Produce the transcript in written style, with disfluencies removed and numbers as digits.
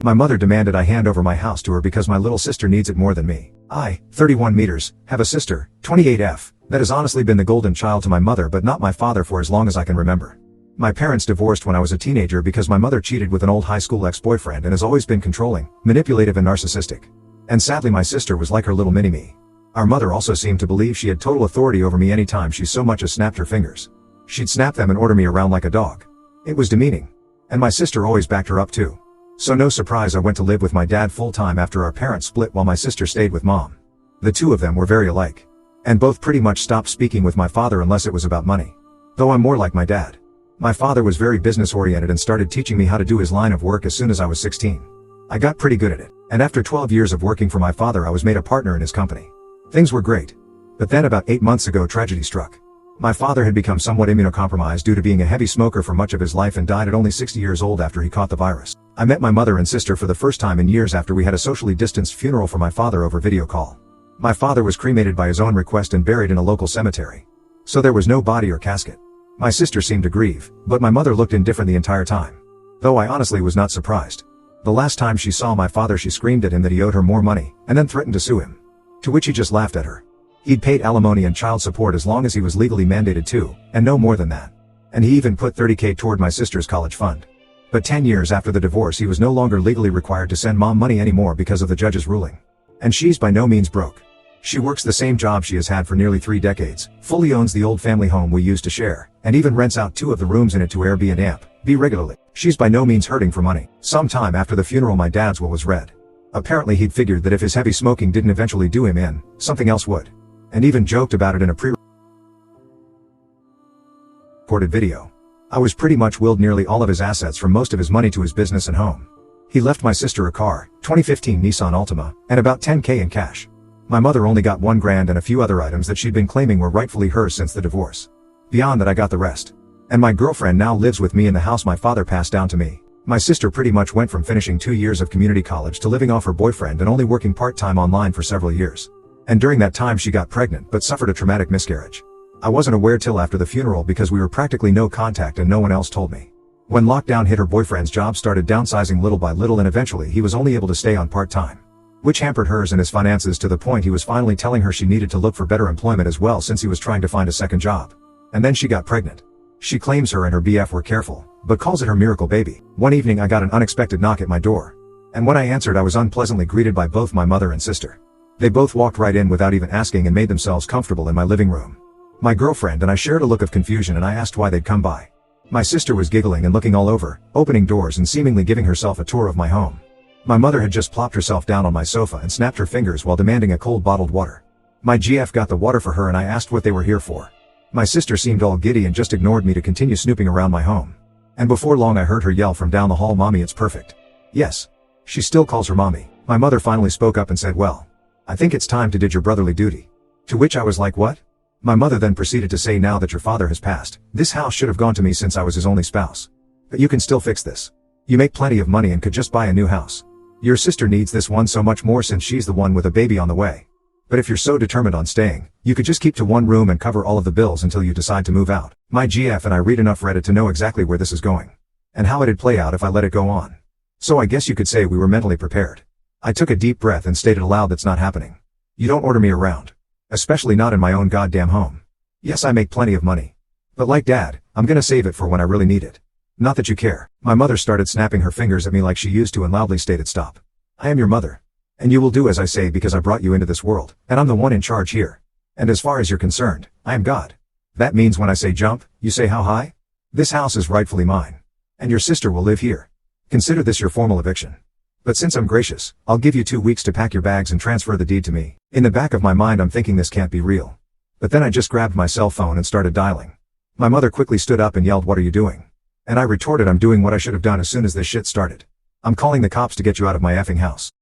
My mother demanded I hand over my house to her because my little sister needs it more than me. I, 31 meters, have a sister, 28F, that has honestly been the golden child to my mother but not my father for as long as I can remember. My parents divorced when I was a teenager because my mother cheated with an old high school ex-boyfriend and has always been controlling, manipulative and narcissistic. And sadly my sister was like her little mini-me. Our mother also seemed to believe she had total authority over me anytime she so much as snapped her fingers. She'd snap them and order me around like a dog. It was demeaning. And my sister always backed her up too. So no surprise I went to live with my dad full-time after our parents split while my sister stayed with mom. The two of them were very alike. And both pretty much stopped speaking with my father unless it was about money. Though I'm more like my dad. My father was very business-oriented and started teaching me how to do his line of work as soon as I was 16. I got pretty good at it, and after 12 years of working for my father I was made a partner in his company. Things were great. But then about 8 months ago tragedy struck. My father had become somewhat immunocompromised due to being a heavy smoker for much of his life and died at only 60 years old after he caught the virus. I met my mother and sister for the first time in years after we had a socially distanced funeral for my father over video call. My father was cremated by his own request and buried in a local cemetery. So there was no body or casket. My sister seemed to grieve, but my mother looked indifferent the entire time. Though I honestly was not surprised. The last time she saw my father she screamed at him that he owed her more money, and then threatened to sue him. To which he just laughed at her. He'd paid alimony and child support as long as he was legally mandated to, and no more than that. And he even put $30K toward my sister's college fund. But 10 years after the divorce he was no longer legally required to send mom money anymore because of the judge's ruling. And she's by no means broke. She works the same job she has had for nearly 3 decades, fully owns the old family home we used to share, and even rents out 2 of the rooms in it to Airbnb regularly. She's by no means hurting for money. Sometime after the funeral my dad's will was read. Apparently he'd figured that if his heavy smoking didn't eventually do him in, something else would. And even joked about it in a pre-recorded video. I was pretty much willed nearly all of his assets from most of his money to his business and home. He left my sister a car, 2015 Nissan Altima, and about $10K in cash. My mother only got $1,000 and a few other items that she'd been claiming were rightfully hers since the divorce. Beyond that I got the rest. And my girlfriend now lives with me in the house my father passed down to me. My sister pretty much went from finishing 2 years of community college to living off her boyfriend and only working part-time online for several years. And during that time she got pregnant but suffered a traumatic miscarriage. I wasn't aware till after the funeral because we were practically no contact and no one else told me. When lockdown hit her boyfriend's job started downsizing little by little and eventually he was only able to stay on part-time. Which hampered hers and his finances to the point he was finally telling her she needed to look for better employment as well since he was trying to find a second job. And then she got pregnant. She claims her and her BF were careful, but calls it her miracle baby. One evening I got an unexpected knock at my door. And when I answered I was unpleasantly greeted by both my mother and sister. They both walked right in without even asking and made themselves comfortable in my living room. My girlfriend and I shared a look of confusion and I asked why they'd come by. My sister was giggling and looking all over, opening doors and seemingly giving herself a tour of my home. My mother had just plopped herself down on my sofa and snapped her fingers while demanding a cold bottled water. My GF got the water for her and I asked what they were here for. My sister seemed all giddy and just ignored me to continue snooping around my home. And before long I heard her yell from down the hall, "Mommy, it's perfect." Yes. She still calls her mommy. My mother finally spoke up and said, "Well, I think it's time to did your brotherly duty." To which I was like, "What?" My mother then proceeded to say, "Now that your father has passed, this house should have gone to me since I was his only spouse. But you can still fix this. You make plenty of money and could just buy a new house. Your sister needs this one so much more since she's the one with a baby on the way. But if you're so determined on staying, you could just keep to one room and cover all of the bills until you decide to move out." My GF and I read enough Reddit to know exactly where this is going. And how it'd play out if I let it go on. So I guess you could say we were mentally prepared. I took a deep breath and stated aloud, "That's not happening. You don't order me around. Especially not in my own goddamn home. Yes, I make plenty of money. But like Dad, I'm gonna save it for when I really need it. Not that you care." My mother started snapping her fingers at me like she used to and loudly stated, "Stop. I am your mother. And you will do as I say because I brought you into this world, and I'm the one in charge here. And as far as you're concerned, I am God. That means when I say jump, you say how high? This house is rightfully mine. And your sister will live here. Consider this your formal eviction. But since I'm gracious, I'll give you 2 weeks to pack your bags and transfer the deed to me." In the back of my mind I'm thinking this can't be real. But then I just grabbed my cell phone and started dialing. My mother quickly stood up and yelled, "What are you doing?" And I retorted, "I'm doing what I should have done as soon as this shit started. I'm calling the cops to get you out of my effing house."